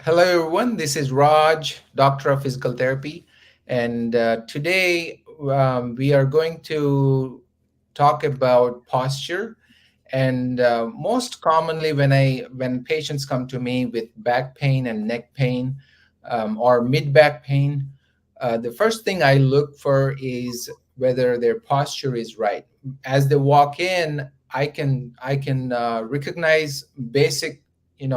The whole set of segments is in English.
Hello, everyone. This is Raj, Doctor of Physical Therapy. And today we are going to talk about posture. And most commonly, when patients come to me with back pain and neck pain or mid back pain, the first thing I look for is whether their posture is right. As they walk in, I can recognize basic,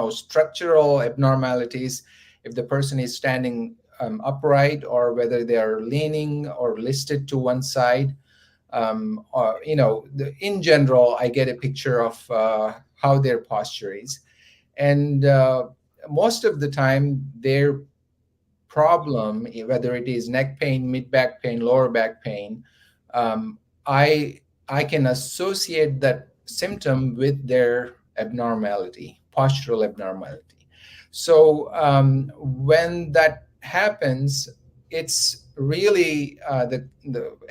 structural abnormalities if the person is standing upright or whether they are leaning or listed to one side. Or in general, I get a picture of how their posture is, and most of the time, their problem, whether it is neck pain, mid back pain, lower back pain, um, I I can associate that symptom with their abnormality, postural abnormality. So when that happens, it's really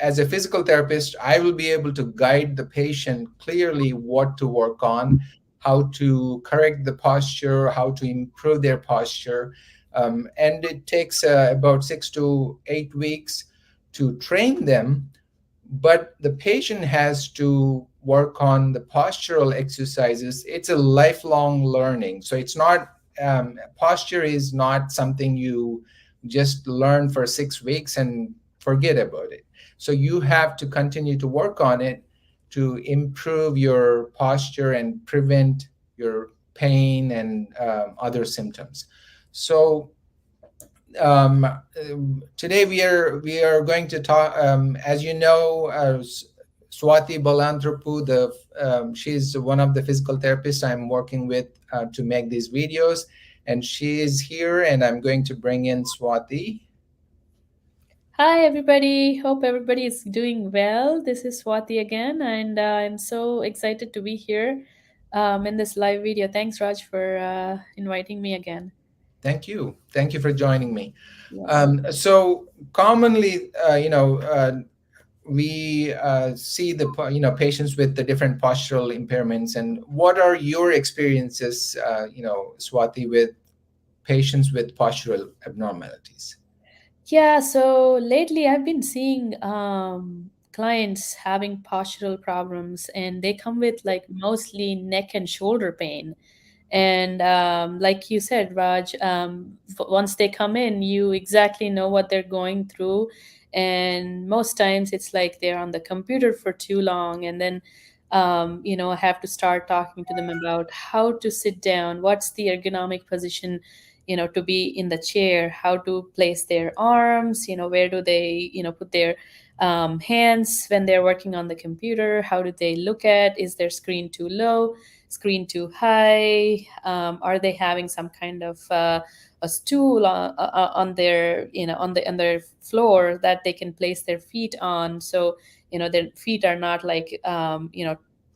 as a physical therapist, I will be able to guide the patient clearly what to work on, how to correct the posture, how to improve their posture, and it takes about 6 to 8 weeks to train them, but the patient has to work on the postural exercises. It's a lifelong learning. So it's not, posture is not something you just learn for 6 weeks and forget about it. So you have to continue to work on it to improve your posture and prevent your pain and other symptoms. So today we are going to talk. As you know, Swati Balantrapu, she's one of the physical therapists I'm working with to make these videos, and she is here. And I'm going to bring in Swati. Hi, everybody. Hope everybody is doing well. This is Swathi again, and I'm so excited to be here in this live video. Thanks, Raj, for inviting me again. Thank you for joining me. Yeah. So commonly, we see patients with the different postural impairments. And what are your experiences, Swati, with patients with postural abnormalities? Yeah, so lately I've been seeing clients having postural problems, and they come with like mostly neck and shoulder pain. And like you said, Raj, once they come in, you exactly know what they're going through. And most times it's like they're on the computer for too long. And then, I have to start talking to them about how to sit down, what's the ergonomic position, to be in the chair, how to place their arms, where do they, put their hands when they're working on the computer, how do they look at, is their screen too low, screen too high, are they having some kind of a stool on their on their floor that they can place their feet on, so their feet are not like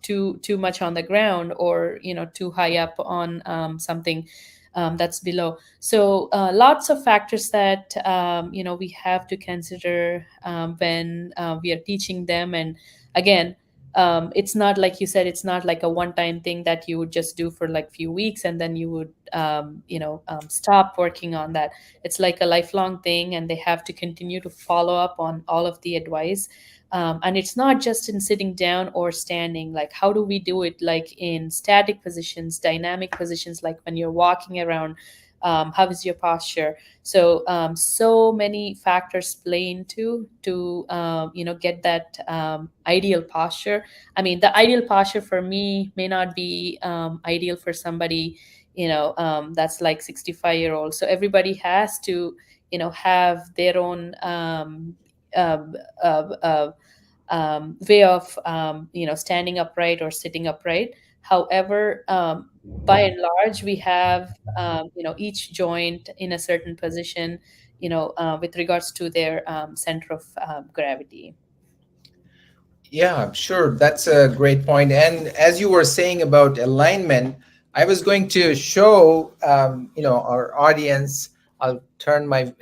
too much on the ground, or too high up on something that's below. So lots of factors that we have to consider when we are teaching them. And again, it's not like you said, it's not like a one time thing that you would just do for like few weeks and then you would stop working on that. It's like a lifelong thing, and they have to continue to follow up on all of the advice. And it's not just in sitting down or standing. Like, how do we do it like in static positions, dynamic positions, like when you're walking around? How is your posture? So so many factors play into to get that ideal posture. I mean, the ideal posture for me may not be ideal for somebody that's like 65-year-old. So everybody has to have their own um, uh, uh, way of standing upright or sitting upright. However, by and large, we have each joint in a certain position, with regards to their center of gravity. Yeah, sure. That's a great point. And as you were saying about alignment, I was going to show, our audience. I'll turn my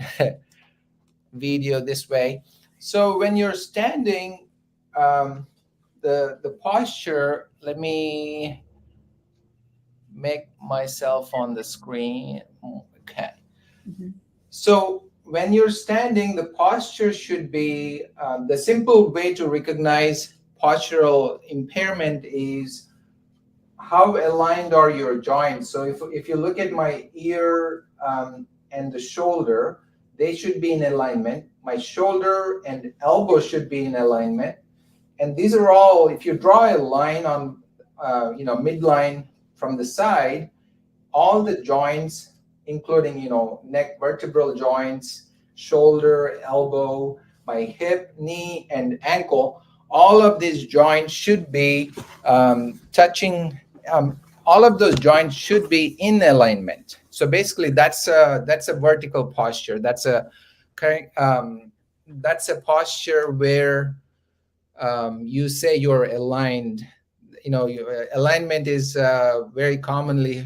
video this way. So when you're standing, um, the posture. Let me make myself on the screen Okay. Mhm. So when you're standing, the posture should be the simple way to recognize postural impairment is how aligned are your joints. So if you look at my ear and the shoulder, they should be in alignment. My shoulder and elbow should be in alignment. And these are all, if you draw a line on, midline from the side, all the joints, including neck vertebral joints, shoulder, elbow, my hip, knee, and ankle, all of these joints should be touching. All of those joints should be in alignment. So basically, that's a vertical posture. Um, that's a posture where you say you're aligned. Alignment is very commonly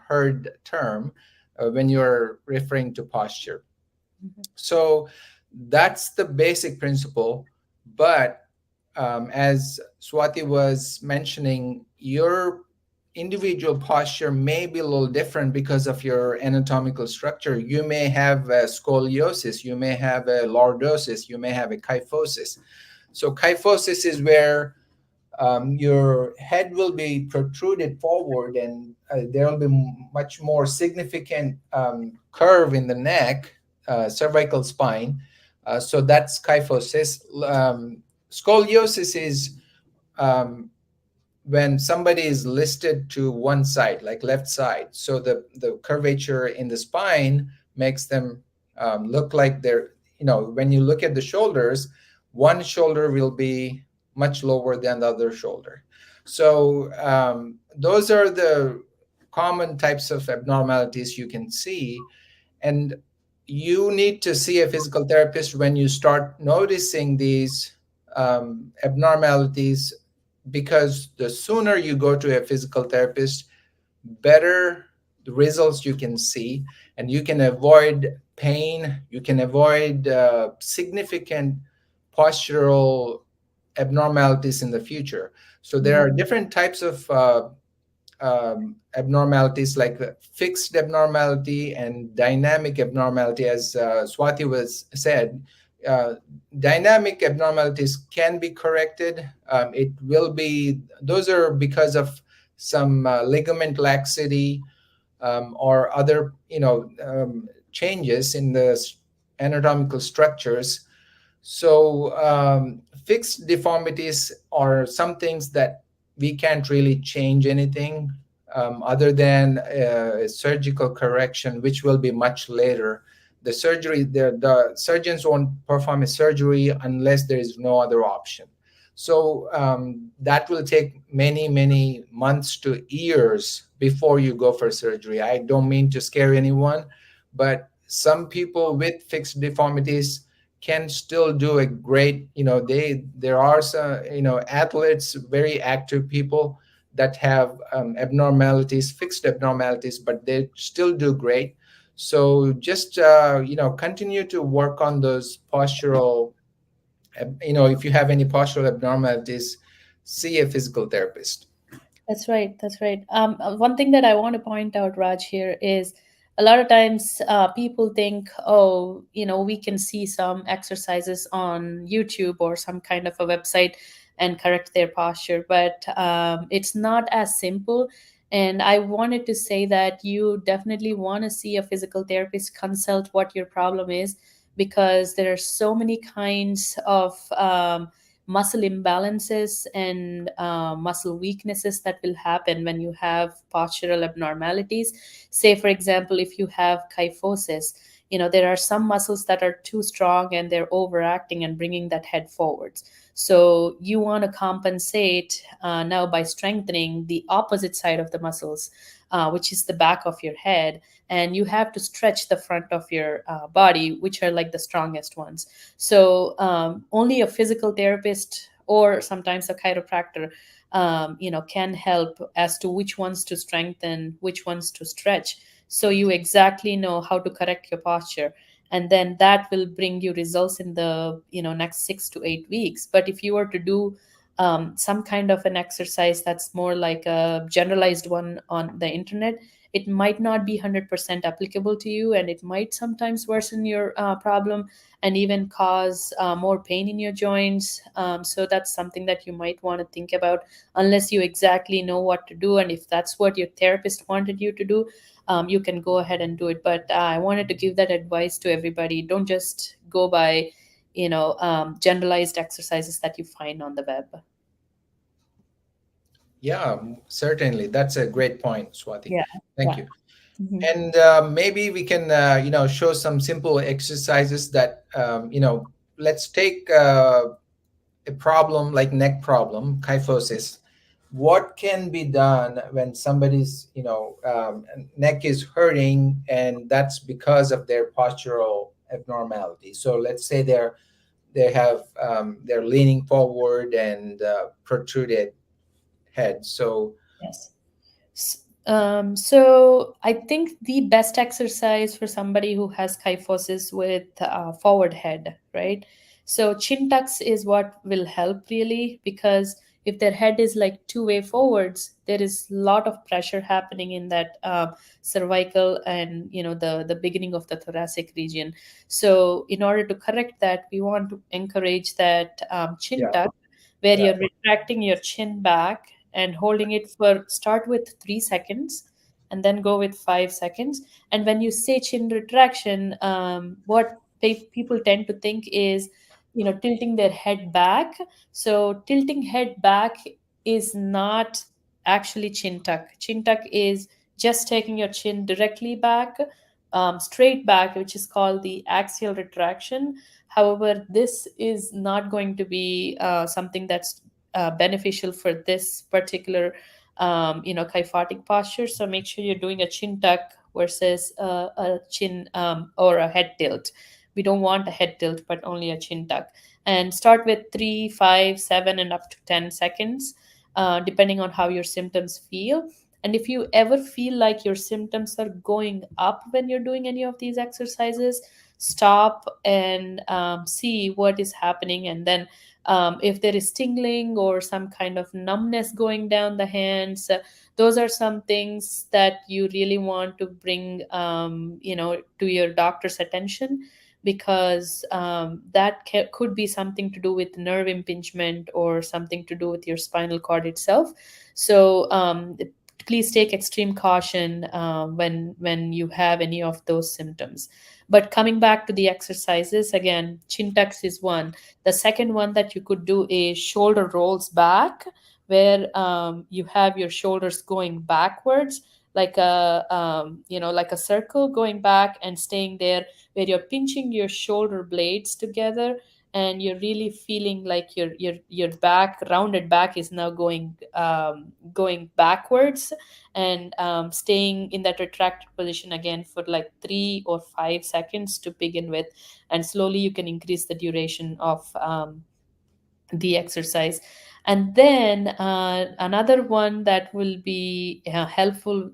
heard term when you're referring to posture. Mhm. So that's the basic principle. But as Swati was mentioning, your individual posture may be a little different because of your anatomical structure. You may have a scoliosis, you may have a lordosis, you may have a kyphosis. So kyphosis is where your head will be protruded forward, and there will be much more significant curve in the neck, cervical spine. So that's kyphosis. Scoliosis is um, when somebody is listed to one side, like left side. So the curvature in the spine makes them look like they're, when you look at the shoulders, one shoulder will be much lower than the other shoulder. So those are the common types of abnormalities you can see. And you need to see a physical therapist when you start noticing these abnormalities, because the sooner you go to a physical therapist, better the results you can see, and you can avoid pain, you can avoid significant postural abnormalities in the future. So there are Mhm. different types of abnormalities, like the fixed abnormality and dynamic abnormality. As Swati was said, uh, dynamic abnormalities can be corrected. It will be, those are because of some ligament laxity, or other changes in the anatomical structures. So fixed deformities are some things that we can't really change anything, other than surgical correction, which will be much later. The surgeons won't perform a surgery unless there is no other option. So that will take many, many months to years before you go for surgery. I don't mean to scare anyone, but some people with fixed deformities can still do a great, there are some, athletes, very active people that have abnormalities, fixed abnormalities, but they still do great. So just continue to work on those postural, if you have any postural abnormalities, see a physical therapist. That's right. That's right. One thing that I want to point out, Raj, here is a lot of times people think, oh, we can see some exercises on YouTube or some kind of a website and correct their posture, but it's not as simple. And I wanted to say that you definitely want to see a physical therapist, consult what your problem is, because there are so many kinds of muscle imbalances and muscle weaknesses that will happen when you have postural abnormalities. Say, for example, if you have kyphosis, there are some muscles that are too strong and they're overacting and bringing that head forwards. So you want to compensate now by strengthening the opposite side of the muscles, which is the back of your head. And you have to stretch the front of your body, which are like the strongest ones. So only a physical therapist or sometimes a chiropractor, can help as to which ones to strengthen, which ones to stretch. So you exactly know how to correct your posture, and then that will bring you results in the next 6 to 8 weeks. But if you were to do some kind of an exercise that's more like a generalized one on the internet, it might not be 100% applicable to you, and it might sometimes worsen your problem and even cause more pain in your joints. So that's something that you might want to think about, unless you exactly know what to do. And if that's what your therapist wanted you to do, you can go ahead and do it. But I wanted to give that advice to everybody. Don't just go by, generalized exercises that you find on the web. Yeah, certainly. That's a great point, Swati. Yeah, Thank yeah. you. Hmm. And maybe we can, show some simple exercises that, let's take a problem like neck problem, kyphosis. What can be done when somebody's, neck is hurting, and that's because of their postural abnormality. So let's say they're leaning forward and protruded head. So Yes. So I think the best exercise for somebody who has kyphosis with forward head, right? So chin tucks is what will help really, because if their head is like two-way forwards, there is a lot of pressure happening in that cervical and the beginning of the thoracic region. So in order to correct that, we want to encourage that chin yeah, tuck, where yeah. you're retracting your chin back and holding it for start with 3 seconds and then go with 5 seconds. And when you say chin retraction, what people tend to think is, tilting their head back. So tilting head back is not actually chin tuck. Chin tuck is just taking your chin directly back, straight back, which is called the axial retraction. However, this is not going to be something that's beneficial for this particular kyphotic posture. So make sure you're doing a chin tuck versus a chin or a head tilt. We don't want a head tilt, but only a chin tuck. And start with 3, 5, 7, and up to 10 seconds, depending on how your symptoms feel. And if you ever feel like your symptoms are going up when you're doing any of these exercises, stop and see what is happening. And then if there is tingling or some kind of numbness going down the hands, those are some things that you really want to bring, to your doctor's attention, because could be something to do with nerve impingement or something to do with your spinal cord itself. So please take extreme caution when you have any of those symptoms. But coming back to the exercises again, chin tucks is one. The second one that you could do is shoulder rolls back, where you have your shoulders going backwards, like like a circle going back and staying there, where you're pinching your shoulder blades together, and you're really feeling like your back, rounded back, is now going backwards, and staying in that retracted position again for like 3 or 5 seconds to begin with, and slowly you can increase the duration of the exercise. And then another one that will be helpful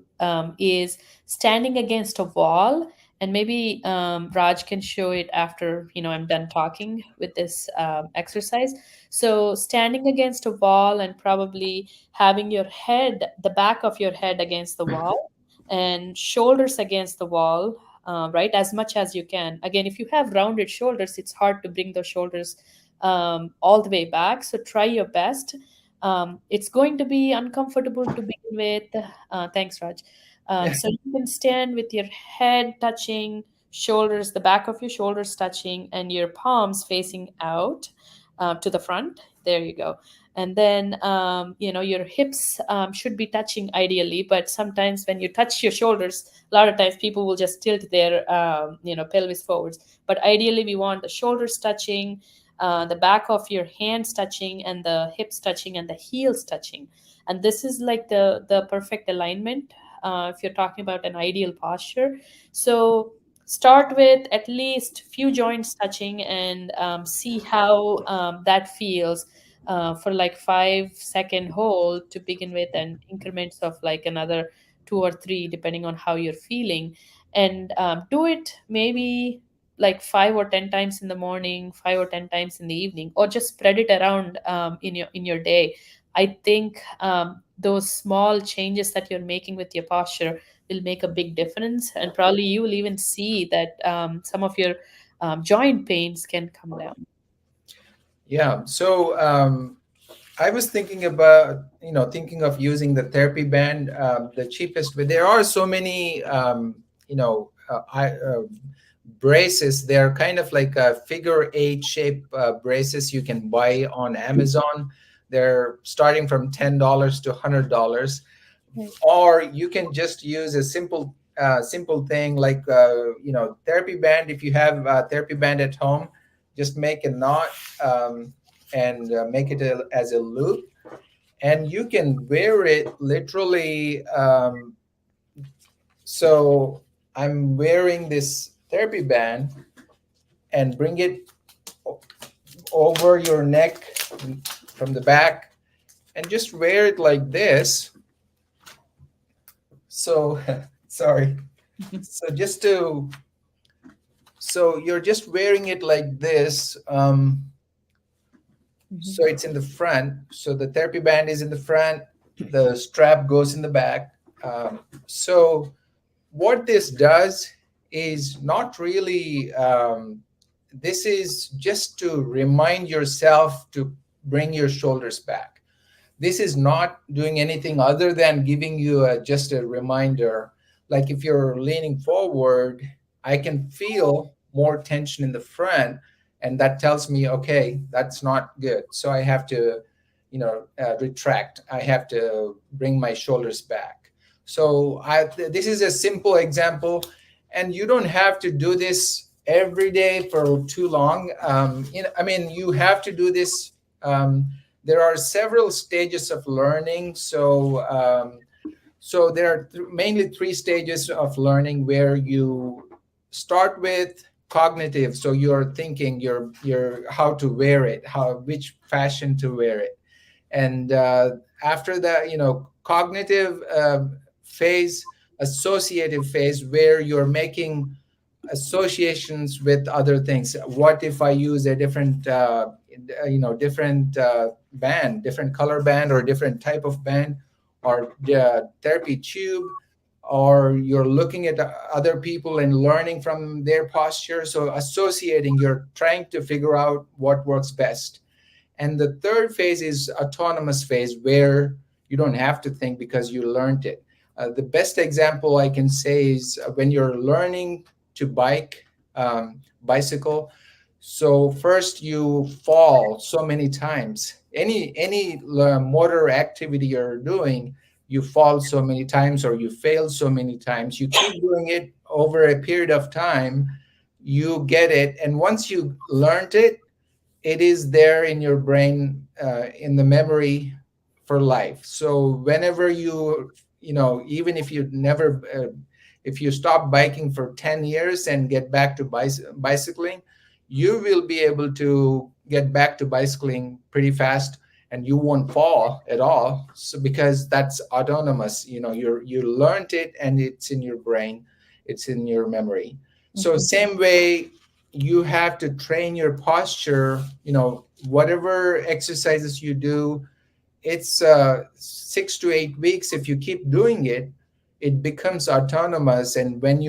is standing against a wall. And maybe Raj can show it after I'm done talking with this exercise. So standing against a wall and probably having your head, the back of your head against the wall, and shoulders against the wall, right, as much as you can. Again, if you have rounded shoulders, it's hard to bring those shoulders all the way back. So try your best. It's going to be uncomfortable to begin with. Thanks, Raj. So you can stand with your head touching, shoulders, the back of your shoulders touching, and your palms facing out to the front. There you go. And then, your hips should be touching ideally, but sometimes when you touch your shoulders, a lot of times people will just tilt their, pelvis forwards. But ideally, we want the shoulders touching, the back of your hands touching, and the hips touching, and the heels touching. And this is like the perfect alignment if you're talking about an ideal posture. So start with at least few joints touching, and see how that feels for like 5 second hold to begin with, and increments of like another 2 or 3 depending on how you're feeling. And do it maybe like 5 or 10 times in the morning, 5 or 10 times in the evening, or just spread it around in your day. I think those small changes that you're making with your posture will make a big difference, and probably you will even see that some of your joint pains can come down. Yeah. So I was thinking about, thinking of using the therapy band, the cheapest way. There are so many, braces. They're kind of like a figure eight shape braces you can buy on Amazon. They're starting from $10 to $100, Right. or you can just use a simple thing like therapy band. If you have a therapy band at home, just make a knot, and make it as a loop, and you can wear it literally. So I'm wearing this therapy band and bring it over your neck from the back, and just wear it like this. So sorry. So just to so you're just wearing it like this. Mhm. So it's in the front. So the therapy band is in the front. The strap goes in the back. So what this does is not really. This is just to remind yourself to bring your shoulders back. This is not doing anything other than giving you just a reminder. Like if you're leaning forward, I can feel more tension in the front, and that tells me, okay, that's not good. So I have to, retract. I have to bring my shoulders back. So this is a simple example, and you don't have to do this every day for too long. I mean, you have to do this. There are several stages of learning. So there are mainly three stages of learning, where you start with cognitive. So you're thinking your how to wear it, how which fashion to wear it, and after that, cognitive phase, associative phase, where you're making associations with other things. What if I use a different band, different color band, or different type of band, or therapy tube, or you're looking at other people and learning from their posture. So associating, you're trying to figure out what works best. And the third phase is autonomous phase, where you don't have to think because you learned it. The best example I can say is when you're learning to bicycle. So first you fall so many times. Any motor activity you're doing, you fall so many times or you fail so many times. You keep doing it over a period of time, you get it, and once you learned it, it is there in your brain, in the memory for life. So whenever even if you never if you stop biking for 10 years and get back to bicycling, you will be able to get back to bicycling pretty fast, and you won't fall at all. So because that's autonomous, you learned it, and it's in your brain, it's in your memory. So Mhm. same way, you have to train your posture. Whatever exercises you do, it's 6 to 8 weeks. If you keep doing it, it becomes autonomous, and and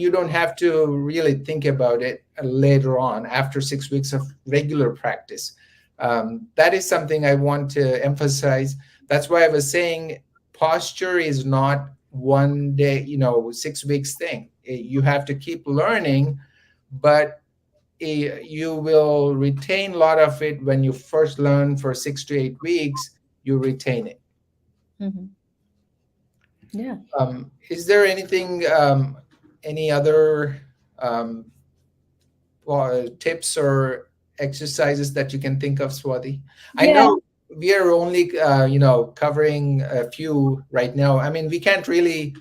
you don't have to really think about it later on after 6 weeks of regular practice. That is something I want to emphasize. That's why I was saying posture is not one day, 6 weeks thing. You have to keep learning, but you will retain a lot of it. When you first learn for 6 to 8 weeks, you retain it. Mhm. Yeah. Is there anything, any other um, tips or exercises that you can think of, Swati? I Yeah. know we are only, covering a few right now. I mean, we can't really,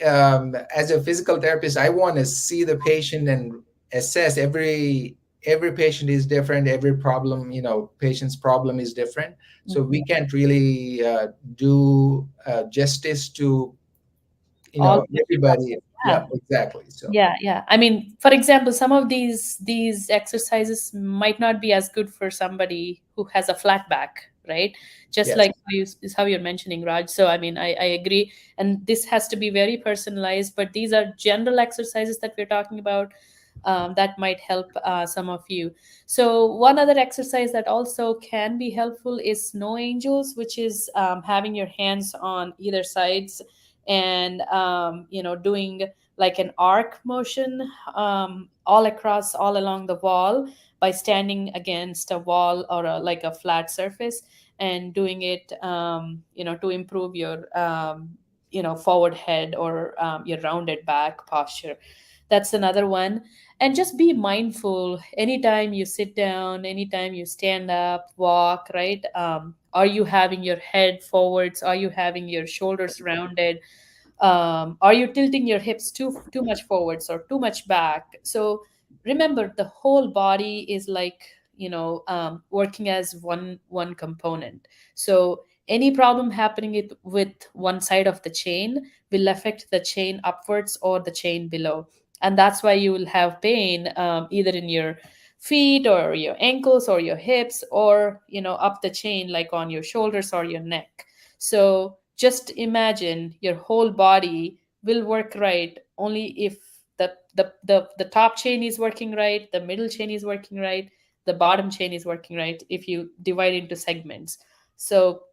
as a physical therapist, I want to see the patient and assess every patient is different. Every problem, patient's problem is different. So Mhm. we can't really do justice to All the different everybody. process. Yeah, Yeah. exactly. So Yeah, yeah. I mean, for example, some of these exercises might not be as good for somebody who has a flat back. right? Just Yes. like how you, is how you're mentioning, Raj. So I mean, I agree, and this has to be very personalized. But these are general exercises that we're talking about, that might help some of you. So one other exercise that also can be helpful is snow angels, which is having your hands on either sides and doing like an arc motion all across, all along the wall, by standing against a wall or like a flat surface, and doing it to improve your forward head or your rounded back posture. That's another one. And just be mindful anytime you sit down, anytime you stand up, walk, right? Are you having your head forwards? Are you having your shoulders rounded? Are you tilting your hips too much forwards or too much back? So remember, the whole body is like, working as one component. So any problem happening with one side of the chain will affect the chain upwards or the chain below, and that's why you will have pain, either in your feet or your ankles or your hips, or up the chain, like on your shoulders or your neck. So just imagine your whole body will work right only if the top chain is working right, the middle chain is working right, the bottom chain is working right, if you divide into segments. So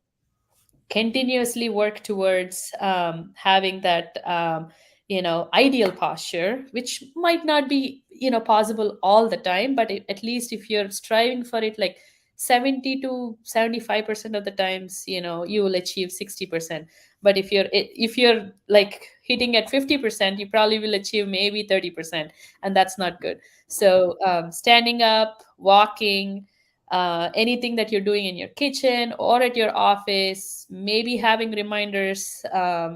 continuously work towards having that ideal posture, which might not be possible all the time, but at least if you're striving for it, like 70 to 75% of the times, you will achieve 60%. But if you're like hitting at 50%, you probably will achieve maybe 30%, and that's not good. So standing up, walking, anything that you're doing in your kitchen or at your office, maybe having reminders,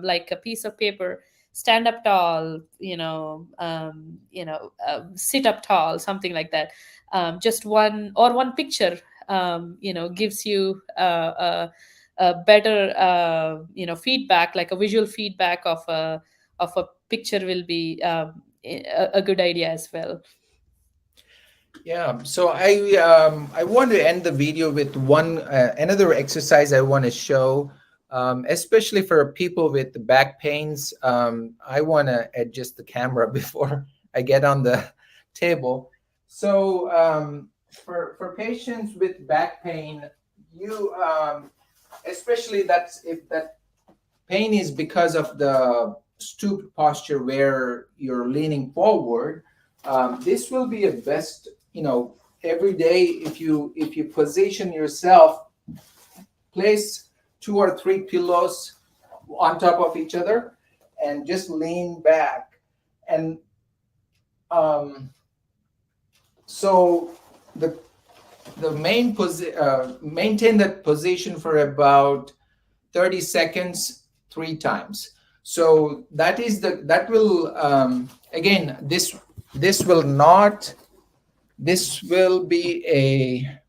like a piece of paper, stand up tall, sit up tall, something like that. Just one picture, gives you a better, feedback, like a visual feedback of a picture will be a good idea as well. Yeah, so I want to end the video with one another exercise I want to show, especially for people with the back pains. I want to adjust the camera before I get on the table. So for patients with back pain, you especially that's if that pain is because of the stooped posture where you're leaning forward. This will be a best, every day if you position yourself, place two or three pillows on top of each other and just lean back. And um, so the maintain that position for about 30 seconds three times. So that will again, this will not this will be a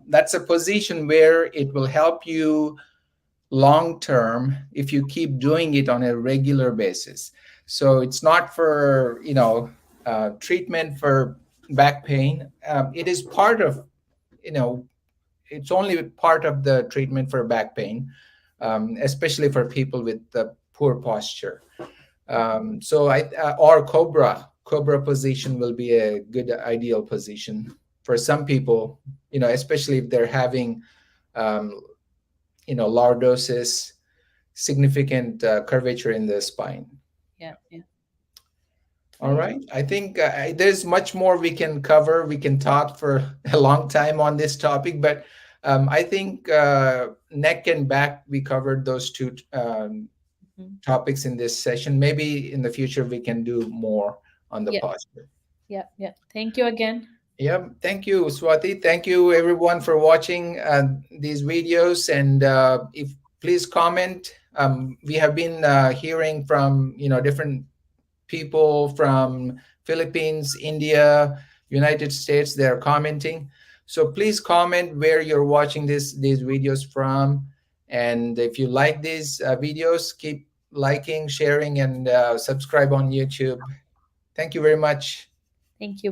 that's a position where it will help you long term if you keep doing it on a regular basis. So it's not for treatment for back pain. It is part of, you know it's only part of the treatment for back pain, especially for people with the poor posture. So or cobra position will be a good ideal position for some people, especially if they're having, um, lordosis, significant curvature in the spine. Yeah, yeah. All Right. right. I think there's much more we can cover. We can talk for a long time on this topic, but I think neck and back, we covered those two Mhm. topics in this session. Maybe in the future we can do more on the Yeah, posture. yeah, yeah. Thank you again. Yeah. Thank you, Swati. Thank you, everyone, for watching these videos. And if please comment. We have been hearing from different people from Philippines, India, United States. They're commenting. So please comment where you're watching these videos from. And if you like these videos, keep liking, sharing, and subscribe on YouTube. Thank you very much. Thank you.